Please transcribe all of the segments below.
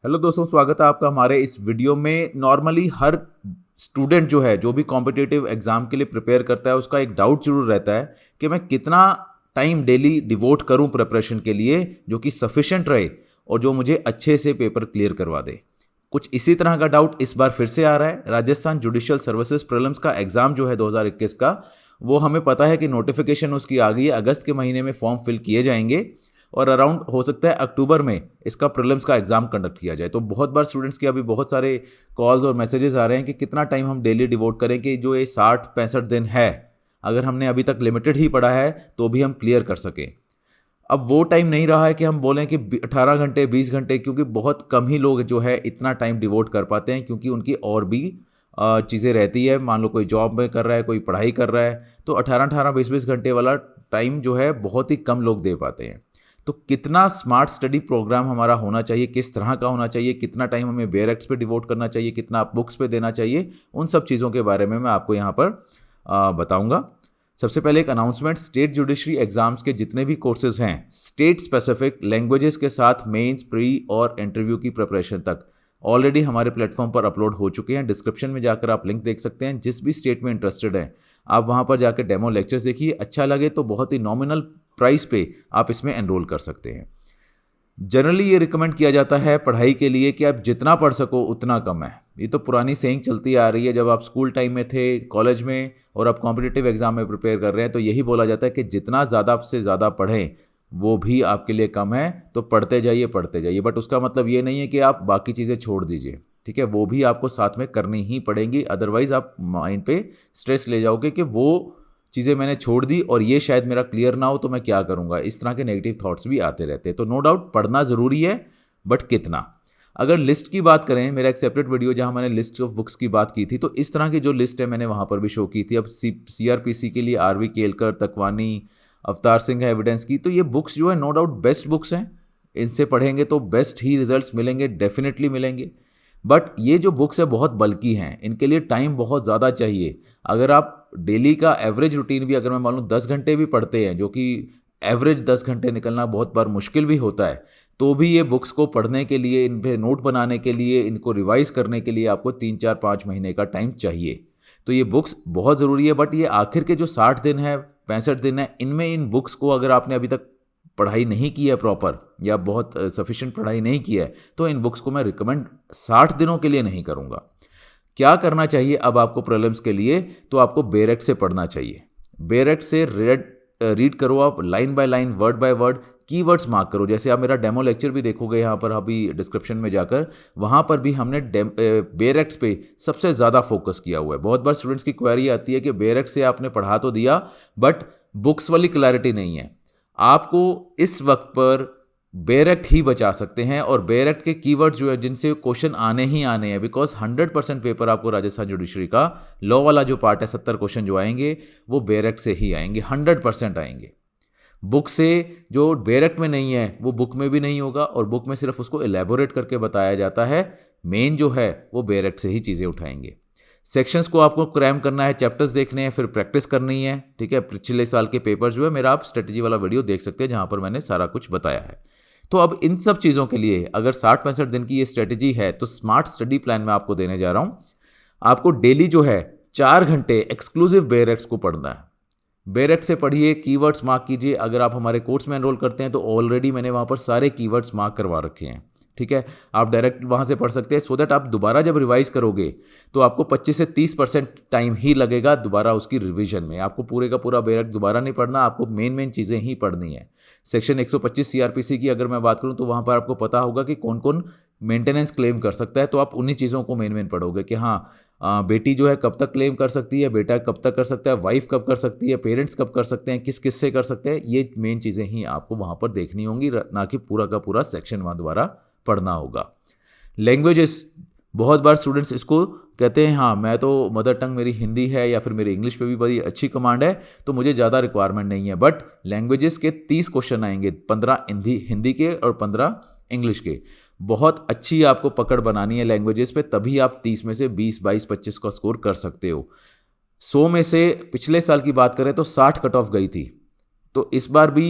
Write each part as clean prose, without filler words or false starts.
Hello दोस्तों, स्वागत है आपका हमारे इस वीडियो में। नॉर्मली हर स्टूडेंट जो है, जो भी कॉम्पिटिटिव एग्जाम के लिए प्रिपेयर करता है, उसका एक डाउट जरूर रहता है कि मैं कितना टाइम डेली डिवोट करूं प्रिपरेशन के लिए जो कि सफिशिएंट रहे और जो मुझे अच्छे से पेपर क्लियर करवा दे। कुछ इसी तरह का डाउट इस बार फिर से आ रहा है। राजस्थान जुडिशियल सर्विसेज प्रीलिम्स का एग्जाम जो है 2021 का, वो हमें पता है कि नोटिफिकेशन उसकी आ गई है। अगस्त के महीने में फॉर्म फिल किए जाएंगे और अराउंड हो सकता है अक्टूबर में इसका प्रीलिम्स का एग्जाम कंडक्ट किया जाए। तो बहुत बार स्टूडेंट्स के अभी बहुत सारे कॉल्स और मैसेजेस आ रहे हैं कि कितना टाइम हम डेली डिवोट करें कि जो ये 60-65 दिन है, अगर हमने अभी तक लिमिटेड ही पढ़ा है तो भी हम क्लियर कर सकें। अब वो टाइम नहीं रहा है कि हम बोलें कि 18 घंटे 20 घंटे, क्योंकि बहुत कम ही लोग जो है इतना टाइम डिवोट कर पाते हैं, क्योंकि उनकी और भी चीज़ें रहती है। मान लो कोई जॉब में कर रहा है, कोई पढ़ाई कर रहा है, तो 18-18 20-20 घंटे वाला टाइम जो है बहुत ही कम लोग दे पाते हैं। तो कितना स्मार्ट स्टडी प्रोग्राम हमारा होना चाहिए, किस तरह का होना चाहिए, कितना टाइम हमें बेयर एक्ट्स पे डिवोट करना चाहिए, कितना बुक्स पे देना चाहिए, उन सब चीज़ों के बारे में मैं आपको यहाँ पर बताऊँगा। सबसे पहले एक अनाउंसमेंट, स्टेट जुडिशरी एग्जाम्स के जितने भी कोर्सेज हैं स्टेट स्पेसिफिक लैंग्वेजेस के साथ मेंस, प्री और इंटरव्यू की प्रिपरेशन तक ऑलरेडी हमारे प्लेटफॉर्म पर अपलोड हो चुके हैं। डिस्क्रिप्शन में जाकर आप लिंक देख सकते हैं। जिस भी स्टेट में इंटरेस्टेड हैं आप वहाँ पर जाकर डेमो लेक्चर्स देखिए। अच्छा लगे तो बहुत ही नॉमिनल प्राइस पे आप इसमें एनरोल कर सकते हैं। जनरली ये रिकमेंड किया जाता है पढ़ाई के लिए कि आप जितना पढ़ सको उतना कम है। ये तो पुरानी सेइंग चलती आ रही है। जब आप स्कूल टाइम में थे, कॉलेज में, और आप कॉम्पिटिटिव एग्जाम में प्रिपेयर कर रहे हैं तो यही बोला जाता है कि जितना ज़्यादा से ज़्यादा पढ़ें वो भी आपके लिए कम है। तो पढ़ते जाइए पढ़ते जाइए, बट उसका मतलब ये नहीं है कि आप बाकी चीज़ें छोड़ दीजिए। ठीक है, वो भी आपको साथ में करनी ही पड़ेंगी, अदरवाइज आप माइंड पे स्ट्रेस ले जाओगे कि वो चीज़ें मैंने छोड़ दी और ये शायद मेरा क्लियर ना हो तो मैं क्या करूँगा। इस तरह के नेगेटिव थॉट्स भी आते रहते हैं। तो नो डाउट पढ़ना ज़रूरी है, बट कितना। अगर लिस्ट की बात करें, मेरा एक सेपरेट वीडियो जहाँ मैंने लिस्ट ऑफ बुक्स की बात की थी, तो इस तरह की जो लिस्ट है मैंने वहाँ पर भी शो की थी। अब CRPC के लिए RV केलकर, तकवानी, अवतार सिंह है एविडेंस की, तो ये बुक्स जो है नो डाउट बेस्ट बुक्स हैं। इनसे पढ़ेंगे तो बेस्ट ही रिजल्ट्स मिलेंगे, डेफिनेटली मिलेंगे। बट ये जो बुक्स है बहुत बल्कि हैं, इनके लिए टाइम बहुत ज़्यादा चाहिए। अगर आप डेली का एवरेज रूटीन भी अगर मैं मान लूँ 10 घंटे भी पढ़ते हैं, जो कि एवरेज 10 घंटे निकलना बहुत बार मुश्किल भी होता है, तो भी ये बुक्स को पढ़ने के लिए, इन पे नोट बनाने के लिए, इनको रिवाइज करने के लिए आपको 3-4-5 महीने का टाइम चाहिए। तो ये बुक्स बहुत ज़रूरी है। बट ये आखिर के जो 60 दिन है, 65 दिन है, इनमें इन बुक्स को अगर आपने अभी तक पढ़ाई नहीं की है प्रॉपर, या बहुत सफिशिएंट पढ़ाई नहीं की है, तो इन बुक्स को मैं रिकमेंड 60 दिनों के लिए नहीं करूँगा। क्या करना चाहिए अब आपको प्रीलिम्स के लिए? तो आपको बेरेक्ट से पढ़ना चाहिए। बेरेक्ट से रीड करो आप, line by line, word by word, keywords mark करो। जैसे आप मेरा डेमो लेक्चर भी देखोगे यहाँ पर अभी डिस्क्रिप्शन में जाकर, वहाँ पर भी हमने बेरेक्ट्स पे सबसे ज़्यादा फोकस किया हुआ है। बहुत बार स्टूडेंट्स की क्वेरी आती है कि बेरेक्ट से आपने पढ़ा तो दिया बट बुक्स वाली क्लैरिटी नहीं है। आपको इस वक्त पर बेरेक्ट ही बचा सकते हैं, और बेरेक्ट के कीवर्ड जो है जिनसे क्वेश्चन आने ही आने हैं, बिकॉज 100% पेपर आपको राजस्थान जुडिशरी का लॉ वाला जो पार्ट है, 70 क्वेश्चन जो आएंगे वो बेरेक्ट से ही आएंगे, 100% आएंगे। बुक से जो बेरेक्ट में नहीं है वो बुक में भी नहीं होगा, और बुक में सिर्फ उसको एलेबोरेट करके बताया जाता है। मेन जो है वो बेरेक्ट से ही चीज़ें उठाएंगे। सेक्शंस को आपको क्रैम करना है, चैप्टर्स देखने हैं, फिर प्रैक्टिस करनी है। ठीक है, पिछले साल के पेपर जो है मेरा आप स्ट्रेटजी वाला वीडियो देख सकते हैं जहां पर मैंने सारा कुछ बताया है। तो अब इन सब चीज़ों के लिए अगर 60-65 दिन की ये स्ट्रेटजी है, तो स्मार्ट स्टडी प्लान मैं आपको देने जा रहा हूँ। आपको डेली जो है 4 घंटे एक्सक्लूसिव बेरेक्ट्स को पढ़ना है। बेरेक्ट से पढ़िए, कीवर्ड्स मार्क कीजिए। अगर आप हमारे कोर्स में एनरोल करते हैं तो ऑलरेडी मैंने वहाँ पर सारे कीवर्ड्स मार्क करवा रखे हैं। ठीक है, आप डायरेक्ट वहाँ से पढ़ सकते हैं, सो दैट आप दोबारा जब रिवाइज करोगे तो आपको 25 से 30% टाइम ही लगेगा दोबारा उसकी रिवीजन में। आपको पूरे का पूरा बेरेक्ट दोबारा नहीं पढ़ना, आपको मेन चीज़ें ही पढ़नी है। सेक्शन 125 CRPC की अगर मैं बात करूँ तो वहाँ पर आपको पता होगा कि कौन कौन मेंटेनेंस क्लेम कर सकता है, तो आप उन्हीं चीज़ों को मेन पढ़ोगे कि हाँ, बेटी जो है कब तक क्लेम कर सकती है, बेटा कब तक कर सकता है, वाइफ कब कर सकती है, पेरेंट्स कब कर सकते हैं, किस किस से कर सकते हैं। ये मेन चीज़ें ही आपको वहाँ पर देखनी होंगी, ना कि पूरा का पूरा सेक्शन वहाँ दोबारा पढ़ना होगा। लैंग्वेजेस, बहुत बार स्टूडेंट्स इसको कहते हैं, हाँ मैं तो मदर टंग मेरी हिंदी है या फिर मेरी इंग्लिश पे भी बड़ी अच्छी कमांड है तो मुझे ज़्यादा रिक्वायरमेंट नहीं है। बट लैंग्वेजेस के 30 क्वेश्चन आएंगे, 15 हिंदी के और 15 इंग्लिश के। बहुत अच्छी आपको पकड़ बनानी है लैंग्वेजेस पे, तभी आप 30 में से 20, 22, 25 का स्कोर कर सकते हो। 100 में से पिछले साल की बात करें तो 60 कट ऑफ गई थी। तो इस बार भी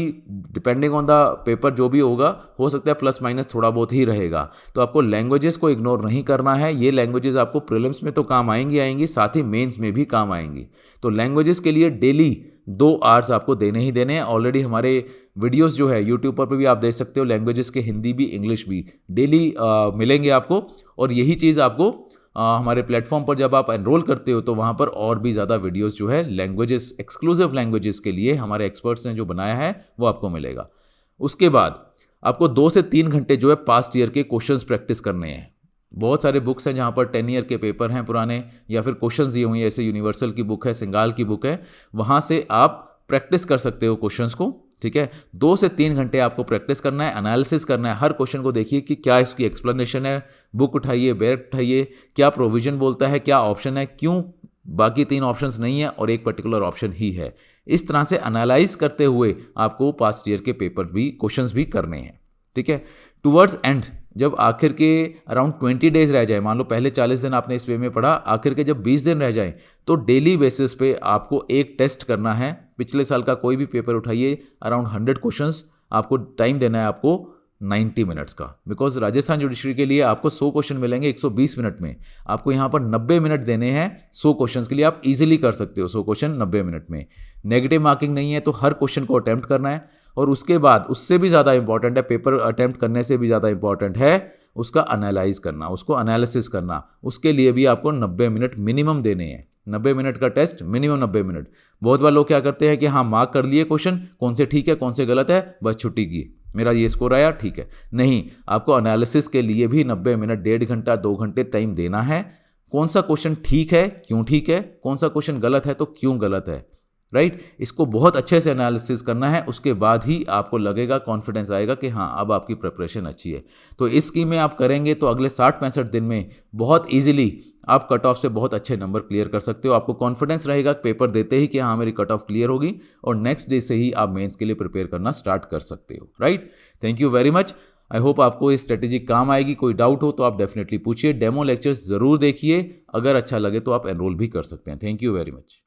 डिपेंडिंग ऑन द पेपर जो भी होगा, हो सकता है प्लस माइनस थोड़ा बहुत ही रहेगा। तो आपको लैंग्वेजेस को इग्नोर नहीं करना है। ये लैंग्वेजेस आपको प्रीलिम्स में तो काम आएंगी, साथ ही मेंस में भी काम आएंगी। तो लैंग्वेजेस के लिए डेली 2 आवर्स आपको देने ही देने हैं। ऑलरेडी हमारे वीडियोस जो है यूट्यूब पर भी आप देख सकते हो, लैंग्वेजेस के हिंदी भी इंग्लिश भी डेली मिलेंगे आपको। और यही चीज़ आपको हमारे प्लेटफॉर्म पर जब आप एनरोल करते हो तो वहाँ पर और भी ज़्यादा वीडियोस जो है लैंग्वेजेस, एक्सक्लूसिव लैंग्वेजेस के लिए हमारे एक्सपर्ट्स ने जो बनाया है वो आपको मिलेगा। उसके बाद आपको 2 से 3 घंटे जो है पास्ट ईयर के क्वेश्चंस प्रैक्टिस करने हैं। बहुत सारे बुक्स हैं जहाँ पर 10 ईयर के पेपर हैं पुराने, या फिर क्वेश्चंस दिए हुए हैं, ऐसे यूनिवर्सल की बुक है, सिंगाल की बुक है, वहाँ से आप प्रैक्टिस कर सकते हो क्वेश्चंस को। ठीक है, 2 से 3 घंटे आपको प्रैक्टिस करना है, एनालिसिस करना है। हर क्वेश्चन को देखिए कि क्या इसकी एक्सप्लेनेशन है, बुक उठाइए, बैक उठाइए, क्या प्रोविजन बोलता है, क्या ऑप्शन है, क्यों बाकी 3 ऑप्शंस नहीं है और एक पर्टिकुलर ऑप्शन ही है। इस तरह से एनालाइज करते हुए आपको पास्ट ईयर के पेपर भी, क्वेश्चंस भी करने हैं। ठीक है, टुवर्ड्स एंड जब आखिर के अराउंड 20 डेज रह जाए, मान लो पहले 40 दिन आपने इस वे में पढ़ा, आखिर के जब 20 दिन रह जाए तो डेली बेसिस पे आपको एक टेस्ट करना है। पिछले साल का कोई भी पेपर उठाइए, अराउंड 100 क्वेश्चंस, आपको टाइम देना है आपको 90 मिनट्स का। बिकॉज राजस्थान जुडिशरी के लिए आपको 100 क्वेश्चन मिलेंगे 120 मिनट में, आपको यहाँ पर 90 मिनट देने हैं 100 क्वेश्चन के लिए। आप इजीली कर सकते हो 100 क्वेश्चन 90 मिनट में। नेगेटिव मार्किंग नहीं है, तो हर क्वेश्चन को अटैम्प्ट करना है। और उसके बाद उससे भी ज़्यादा इंपॉर्टेंट है, पेपर अटैम्प्ट करने से भी ज़्यादा इंपॉर्टेंट है उसका एनालाइज करना, उसको एनालिसिस करना। उसके लिए भी आपको 90 मिनट मिनिमम देने हैं। 90 मिनट का टेस्ट, मिनिमम 90 मिनट। बहुत बार लोग क्या करते हैं कि हाँ मार्क कर लिए क्वेश्चन, कौन से ठीक है कौन से गलत है, बस छुट्टी की, मेरा ये स्कोर आया ठीक है। नहीं, आपको एनालिसिस के लिए भी 90 मिनट, 1.5 घंटा 2 घंटे टाइम देना है। कौन सा क्वेश्चन ठीक है, क्यों ठीक है, कौन सा क्वेश्चन गलत है तो क्यों गलत है, राइट। इसको बहुत अच्छे से एनालिसिस करना है। उसके बाद ही आपको लगेगा, कॉन्फिडेंस आएगा कि हाँ अब आपकी प्रिपरेशन अच्छी है। तो इस स्कीम में आप करेंगे तो अगले 60-65 दिन में बहुत इजीली आप कट ऑफ से बहुत अच्छे नंबर क्लियर कर सकते हो। आपको कॉन्फिडेंस रहेगा पेपर देते ही कि हाँ मेरी कट ऑफ क्लियर होगी, और नेक्स्ट डे से ही आप मेंस के लिए प्रिपेयर करना स्टार्ट कर सकते हो, right. Thank you very much. I hope आपको ये स्ट्रेटेजी काम आएगी। कोई डाउट हो तो आप डेफिनेटली पूछिए। डेमो लेक्चर्स ज़रूर देखिए, अगर अच्छा लगे तो आप एनरोल भी कर सकते हैं। Thank you very much.